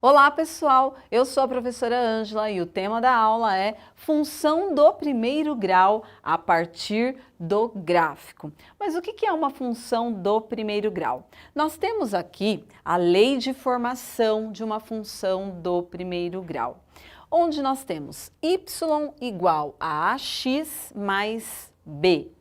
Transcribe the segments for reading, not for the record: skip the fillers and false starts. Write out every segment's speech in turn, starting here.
Olá pessoal, eu sou a professora Ângela e o tema da aula é função do primeiro grau a partir do gráfico. Mas o que é uma função do primeiro grau? Nós temos aqui a lei de formação de uma função do primeiro grau, onde nós temos y igual a ax mais b,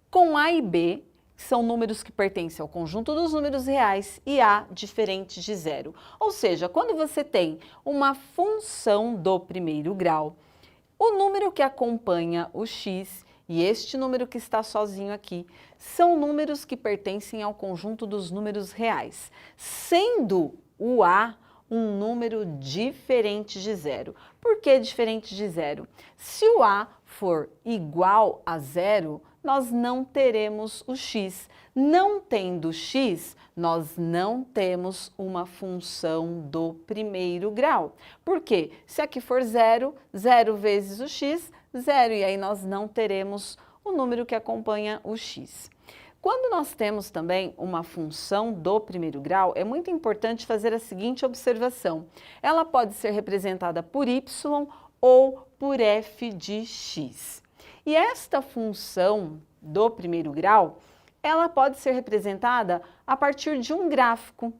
com a e b são números que pertencem ao conjunto dos números reais e A diferente de zero. Ou seja, quando você tem uma função do primeiro grau, o número que acompanha o x e este número que está sozinho aqui são números que pertencem ao conjunto dos números reais, sendo o A um número diferente de zero. Por que diferente de zero? Se o A for igual a zero, nós não teremos o x. Não tendo x, nós não temos uma função do primeiro grau. Por quê? Se aqui for zero, zero vezes o x, zero, e aí nós não teremos o número que acompanha o x. Quando nós temos também uma função do primeiro grau, é muito importante fazer a seguinte observação. Ela pode ser representada por y ou por f de x. E esta função do primeiro grau, ela pode ser representada a partir de um gráfico.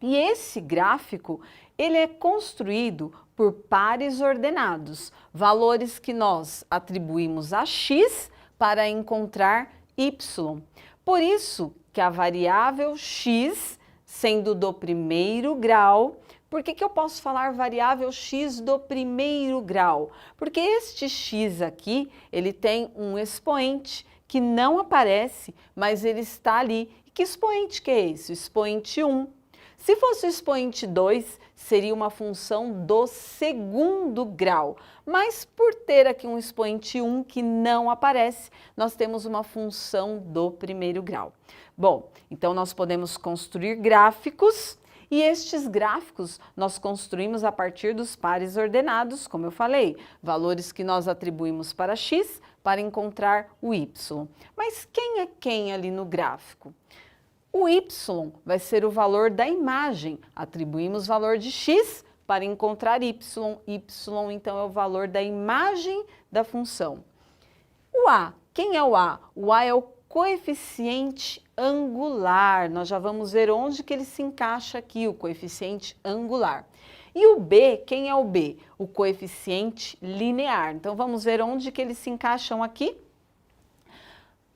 E esse gráfico, ele é construído por pares ordenados, valores que nós atribuímos a x para encontrar y. Por isso que a variável x, sendo do primeiro grau, por que eu posso falar variável x do primeiro grau? Porque este x aqui, ele tem um expoente que não aparece, mas ele está ali. E que expoente que é esse? O expoente 1. Se fosse o expoente 2, seria uma função do segundo grau. Mas por ter aqui um expoente 1 que não aparece, nós temos uma função do primeiro grau. Bom, então nós podemos construir gráficos. E estes gráficos nós construímos a partir dos pares ordenados, como eu falei, valores que nós atribuímos para x para encontrar o y. Mas quem é quem ali no gráfico? O y vai ser o valor da imagem, atribuímos valor de x para encontrar y, então é o valor da imagem da função. O a, quem é o a? O a é o coeficiente angular, nós já vamos ver onde que ele se encaixa aqui, o coeficiente angular. E o b, quem é o b? O coeficiente linear, então vamos ver onde que eles se encaixam aqui.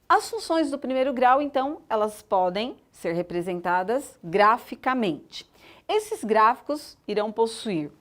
As funções do primeiro grau, então, elas podem ser representadas graficamente. Esses gráficos irão possuir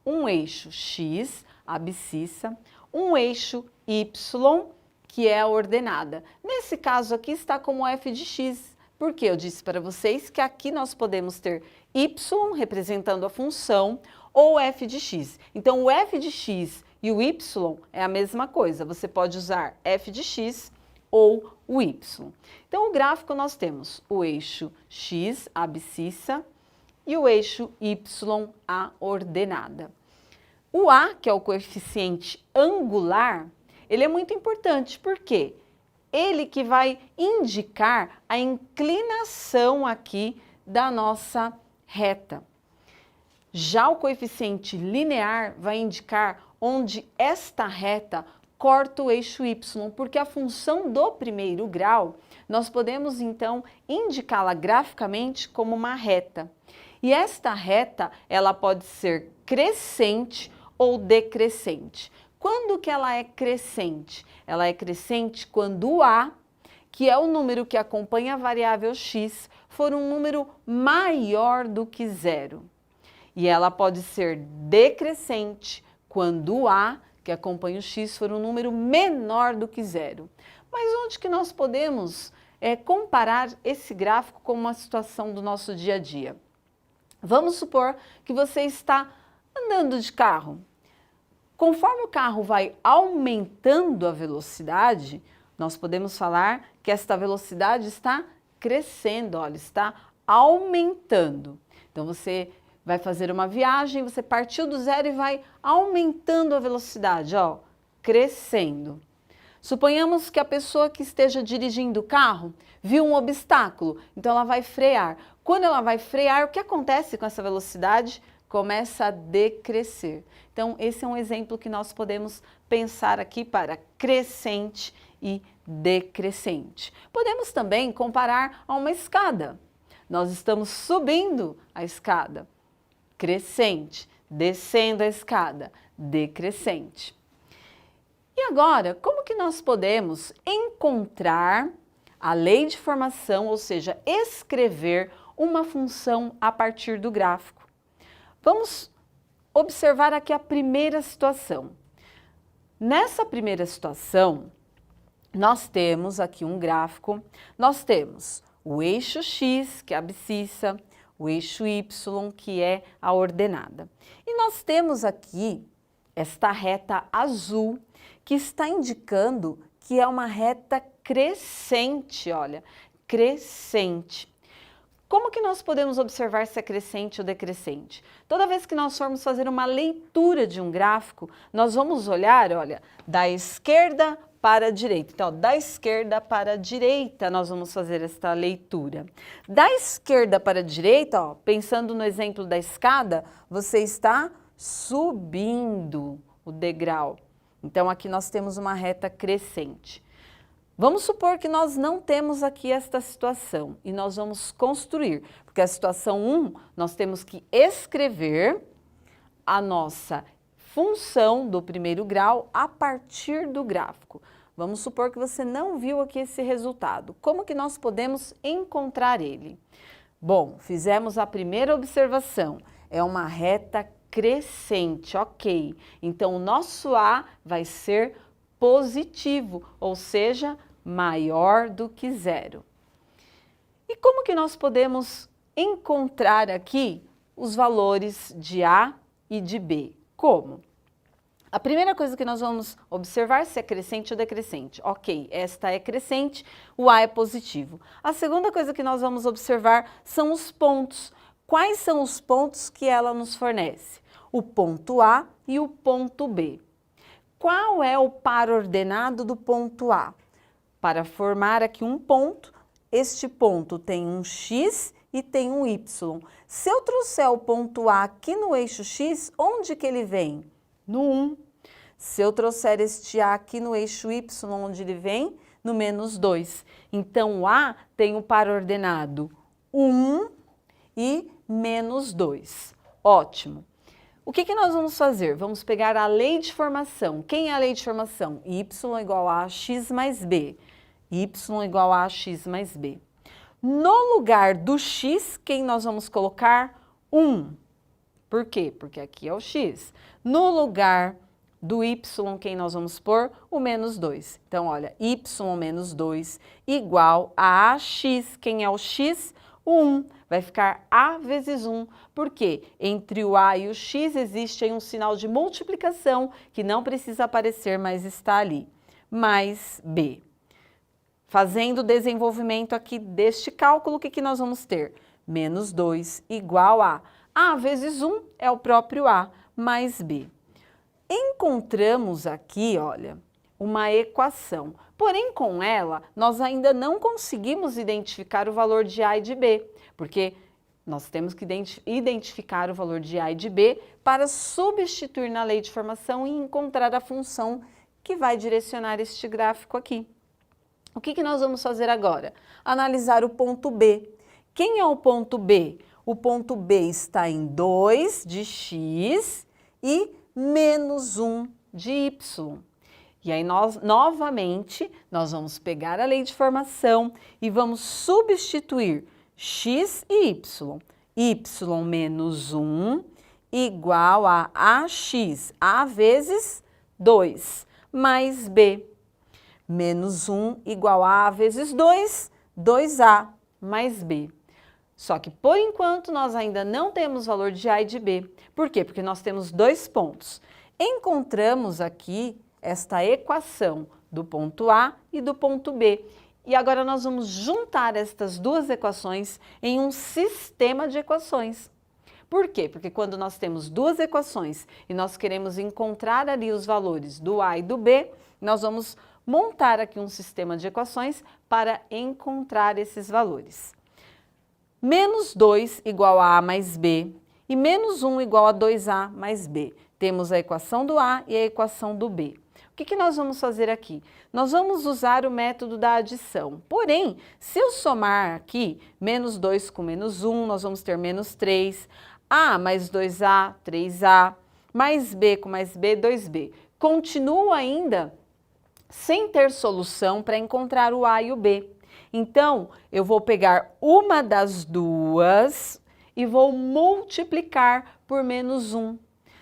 um eixo x, abscissa, um eixo y, que é a ordenada. Nesse caso aqui está como f de x, porque eu disse para vocês que aqui nós podemos ter y representando a função ou f de x. Então o f de x e o y é a mesma coisa, você pode usar f de x ou o y. Então o gráfico nós temos o eixo x, a abscissa, e o eixo y, a ordenada. O a, que é o coeficiente angular, ele é muito importante, porque ele que vai indicar a inclinação aqui da nossa reta. Já o coeficiente linear vai indicar onde esta reta corta o eixo y, porque a função do primeiro grau, nós podemos então indicá-la graficamente como uma reta. E esta reta, ela pode ser crescente ou decrescente. Quando que ela é crescente? Ela é crescente quando o a, que é o número que acompanha a variável x, for um número maior do que zero. E ela pode ser decrescente quando o a, que acompanha o x, for um número menor do que zero. Mas onde que nós podemos comparar esse gráfico com uma situação do nosso dia a dia? Vamos supor que você está andando de carro. Conforme o carro vai aumentando a velocidade, nós podemos falar que esta velocidade está crescendo, olha, está aumentando. Então você vai fazer uma viagem, você partiu do zero e vai aumentando a velocidade, ó, crescendo. Suponhamos que a pessoa que esteja dirigindo o carro viu um obstáculo, então ela vai frear. Quando ela vai frear, o que acontece com essa velocidade? começa a decrescer. Então, esse é um exemplo que nós podemos pensar aqui para crescente e decrescente. Podemos também comparar a uma escada. Nós estamos subindo a escada, crescente, descendo a escada, decrescente. E agora, como que nós podemos encontrar a lei de formação, ou seja, escrever uma função a partir do gráfico? Vamos observar aqui a primeira situação. Nessa primeira situação, nós temos aqui um gráfico, nós temos o eixo X, que é a abscissa, o eixo Y, que é a ordenada. E nós temos aqui esta reta azul, que está indicando que é uma reta crescente, olha, crescente. Como que nós podemos observar se é crescente ou decrescente? Toda vez que nós formos fazer uma leitura de um gráfico, nós vamos olhar, olha, da esquerda para a direita. Então, da esquerda para a direita, nós vamos fazer esta leitura. Da esquerda para a direita, ó, pensando no exemplo da escada, você está subindo o degrau. Então, aqui nós temos uma reta crescente. Vamos supor que nós não temos aqui esta situação e nós vamos construir, porque a situação 1, nós temos que escrever a nossa função do primeiro grau a partir do gráfico. Vamos supor que você não viu aqui esse resultado. Como que nós podemos encontrar ele? Bom, fizemos a primeira observação. É uma reta crescente, ok. Então, o nosso A vai ser positivo, ou seja, maior do que zero. E como que nós podemos encontrar aqui os valores de A e de B? Como? A primeira coisa que nós vamos observar se é crescente ou decrescente. Ok, esta é crescente, o A é positivo. A segunda coisa que nós vamos observar são os pontos. Quais são os pontos que ela nos fornece? O ponto A e o ponto B. Qual é o par ordenado do ponto A? Para formar aqui um ponto, este ponto tem um X e tem um Y. Se eu trouxer o ponto A aqui no eixo X, onde que ele vem? No 1. Se eu trouxer este A aqui no eixo Y, onde ele vem? No menos 2. Então, o A tem o par ordenado 1 e menos 2. Ótimo. O que nós vamos fazer? Vamos pegar a lei de formação. Quem é a lei de formação? Y igual a x mais b. Y igual a x mais b. No lugar do x, quem nós vamos colocar? 1. Por quê? Porque aqui é o x. No lugar do y, quem nós vamos pôr? O menos 2. Então, olha, y menos 2 igual a ax. Quem é o x? O 1. Vai ficar A vezes 1, porque entre o A e o X existe aí um sinal de multiplicação que não precisa aparecer, mas está ali, mais B. Fazendo o desenvolvimento aqui deste cálculo, o que nós vamos ter? Menos 2 igual a A vezes 1 é o próprio A, mais B. Encontramos aqui, olha, uma equação. Porém, com ela, nós ainda não conseguimos identificar o valor de A e de B, porque nós temos que identificar o valor de A e de B para substituir na lei de formação e encontrar a função que vai direcionar este gráfico aqui. O que nós vamos fazer agora? Analisar o ponto B. Quem é o ponto B? O ponto B está em 2 de x e menos 1 de y. E aí, novamente, nós vamos pegar a lei de formação e vamos substituir x e y. Y menos 1 igual a ax, A vezes 2, mais B. Menos 1 igual a vezes 2, 2A, mais B. Só que, por enquanto, nós ainda não temos valor de A e de B. Por quê? Porque nós temos dois pontos. Encontramos aqui esta equação do ponto A e do ponto B. E agora nós vamos juntar estas duas equações em um sistema de equações. Por quê? Porque quando nós temos duas equações e nós queremos encontrar ali os valores do A e do B, nós vamos montar aqui um sistema de equações para encontrar esses valores. Menos 2 igual a A mais B e menos 1 igual a 2A mais B. Temos a equação do A e a equação do B. O que nós vamos fazer aqui? Nós vamos usar o método da adição. Porém, se eu somar aqui menos 2 com menos 1, nós vamos ter menos 3. A mais 2A, 3A, mais B com mais B, 2B. Continuo ainda sem ter solução para encontrar o A e o B. Então, eu vou pegar uma das duas e vou multiplicar por menos 1.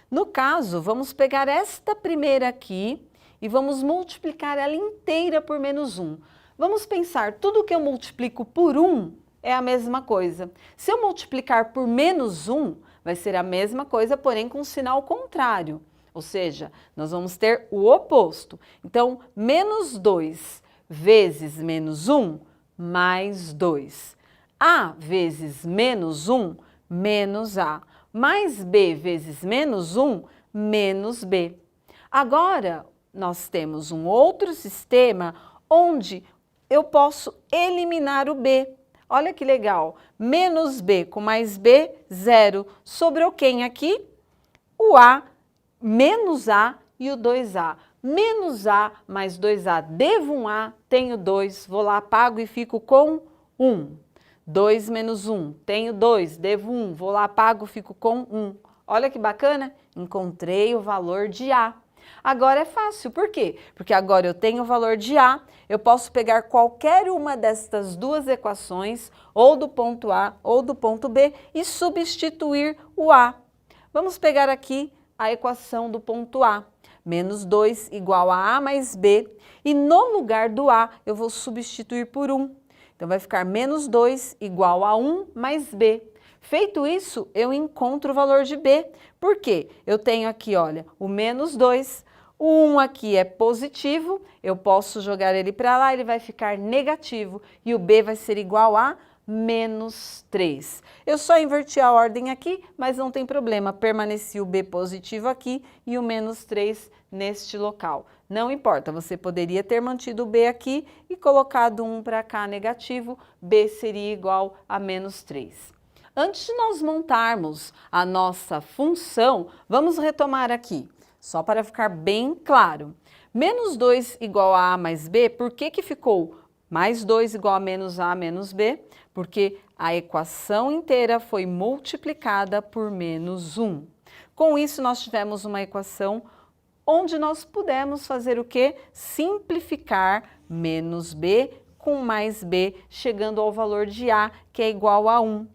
No caso, vamos pegar esta primeira aqui e vamos multiplicar ela inteira por menos 1. Vamos pensar, tudo que eu multiplico por 1 é a mesma coisa. Se eu multiplicar por menos 1, vai ser a mesma coisa, porém com sinal contrário. Ou seja, nós vamos ter o oposto. Então, menos 2 vezes menos 1, mais 2. A vezes menos 1, menos A. Mais B vezes menos 1, menos B. Agora, nós temos um outro sistema onde eu posso eliminar o B. Olha que legal. Menos B com mais B, 0. Sobrou quem aqui? O A, menos A e o 2A. Menos A mais 2A, devo um A, tenho 2. Vou lá, pago e fico com 1. 2 menos 1, tenho 2, devo 1. Vou lá, pago, fico com 1. Olha que bacana. Encontrei o valor de A. Agora é fácil, por quê? Porque agora eu tenho o valor de A, eu posso pegar qualquer uma destas duas equações, ou do ponto A ou do ponto B, e substituir o A. Vamos pegar aqui a equação do ponto A. Menos 2 igual a A mais B, e no lugar do A eu vou substituir por 1. Então vai ficar menos 2 igual a 1 mais B. Feito isso, eu encontro o valor de B. Por quê? Eu tenho aqui, olha, o menos 2, o 1 aqui é positivo, eu posso jogar ele para lá, ele vai ficar negativo, e o B vai ser igual a menos 3. Eu só inverti a ordem aqui, mas não tem problema, permaneci o B positivo aqui e o menos 3 neste local. Não importa, você poderia ter mantido o B aqui e colocado 1 para cá negativo, B seria igual a menos 3. Antes de nós montarmos a nossa função, vamos retomar aqui, só para ficar bem claro. Menos 2 igual a A mais B, por que ficou mais 2 igual a menos A menos B? Porque a equação inteira foi multiplicada por menos 1. Com isso, nós tivemos uma equação onde nós pudemos fazer o quê? Simplificar menos B com mais B, chegando ao valor de A, que é igual a 1.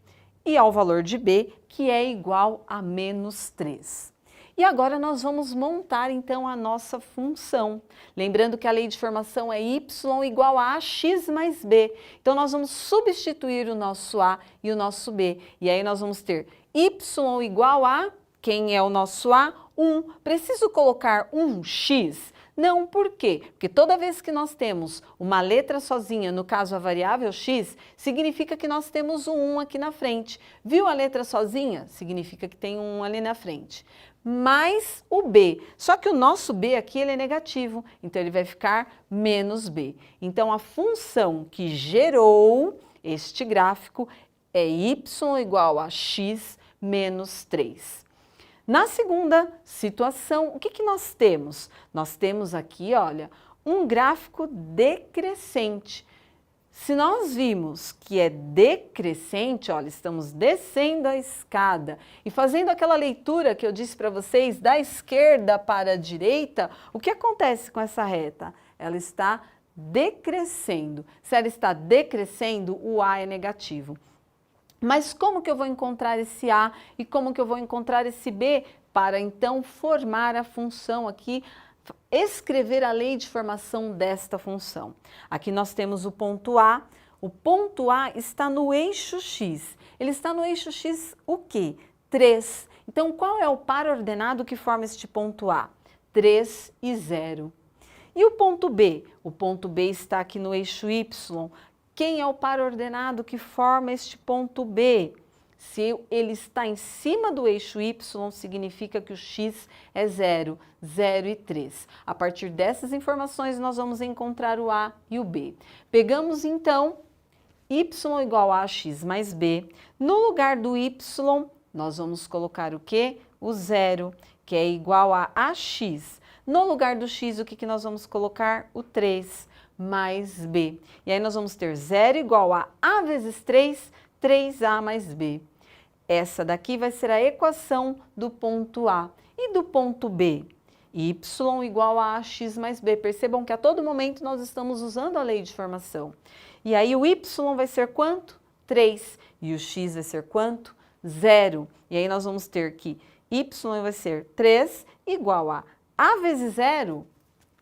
E ao valor de B, que é igual a menos 3. E agora nós vamos montar então a nossa função. Lembrando que a lei de formação é y igual a ax mais b. Então nós vamos substituir o nosso a e o nosso b. E aí nós vamos ter y igual a, quem é o nosso a? 1. Preciso colocar um x? Não, por quê? Porque toda vez que nós temos uma letra sozinha, no caso a variável x, significa que nós temos um 1 aqui na frente. Viu a letra sozinha? Significa que tem um 1 ali na frente. Mais o b. Só que o nosso b aqui ele é negativo, então ele vai ficar menos b. Então a função que gerou este gráfico é y igual a x menos 3. Na segunda situação, o que nós temos? Nós temos aqui, olha, um gráfico decrescente. Se nós vimos que é decrescente, olha, estamos descendo a escada e fazendo aquela leitura que eu disse para vocês, da esquerda para a direita, o que acontece com essa reta? Ela está decrescendo. Se ela está decrescendo, o A é negativo. Mas como que eu vou encontrar esse A e como que eu vou encontrar esse B para então formar a função aqui, escrever a lei de formação desta função? Aqui nós temos o ponto A está no eixo X. Ele está no eixo X o quê? 3. Então qual é o par ordenado que forma este ponto A? 3 e 0. E o ponto B? O ponto B está aqui no eixo Y. Quem é o par ordenado que forma este ponto B? Se ele está em cima do eixo Y, significa que o x é 0, 0 e 3. A partir dessas informações, nós vamos encontrar o A e o B. Pegamos, então, y igual a x mais b. No lugar do y, nós vamos colocar o quê? O zero, que é igual a AX. No lugar do x, o que nós vamos colocar? O 3 mais b. E aí nós vamos ter zero igual a vezes 3, 3a mais b. Essa daqui vai ser a equação do ponto A. E do ponto B? Y igual a ax mais b. Percebam que a todo momento nós estamos usando a lei de formação. E aí o y vai ser quanto? 3. E o x vai ser quanto? 0. E aí nós vamos ter que y vai ser 3 igual a vezes 0,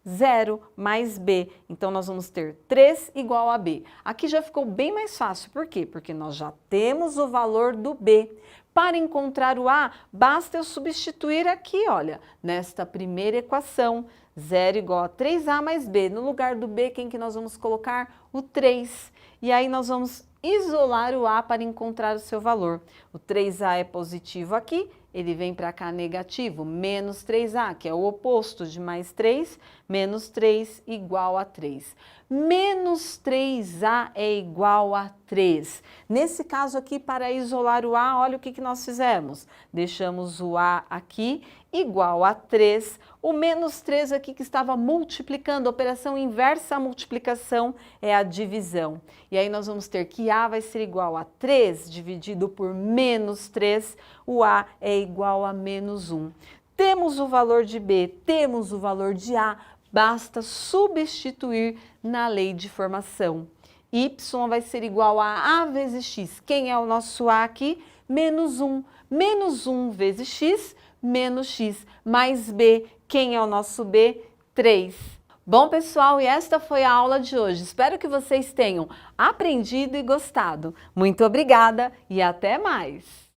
0 mais b. Então, nós vamos ter 3 igual a b. Aqui já ficou bem mais fácil. Por quê? Porque nós já temos o valor do b. Para encontrar o a, basta eu substituir aqui, olha, nesta primeira equação. 0 igual a 3a mais b. No lugar do b, quem que nós vamos colocar? O 3. E aí, nós vamos isolar o a para encontrar o seu valor. O 3a é positivo aqui, ele vem para cá negativo, menos 3a, que é o oposto de mais 3, menos 3 igual a 3. Menos 3a é igual a 3. Nesse caso aqui, para isolar o a, olha o que nós fizemos. Deixamos o a aqui igual a 3. O menos 3 aqui que estava multiplicando, a operação inversa à multiplicação é a divisão. E aí nós vamos ter que a vai ser igual a 3 dividido por menos 3, o a é igual a menos 1. Temos o valor de b, temos o valor de a, basta substituir na lei de formação. Y vai ser igual a vezes x. Quem é o nosso a aqui? Menos 1. Menos 1 vezes x, menos x, mais b. Quem é o nosso b? 3. Bom, pessoal, e esta foi a aula de hoje. Espero que vocês tenham aprendido e gostado. Muito obrigada e até mais!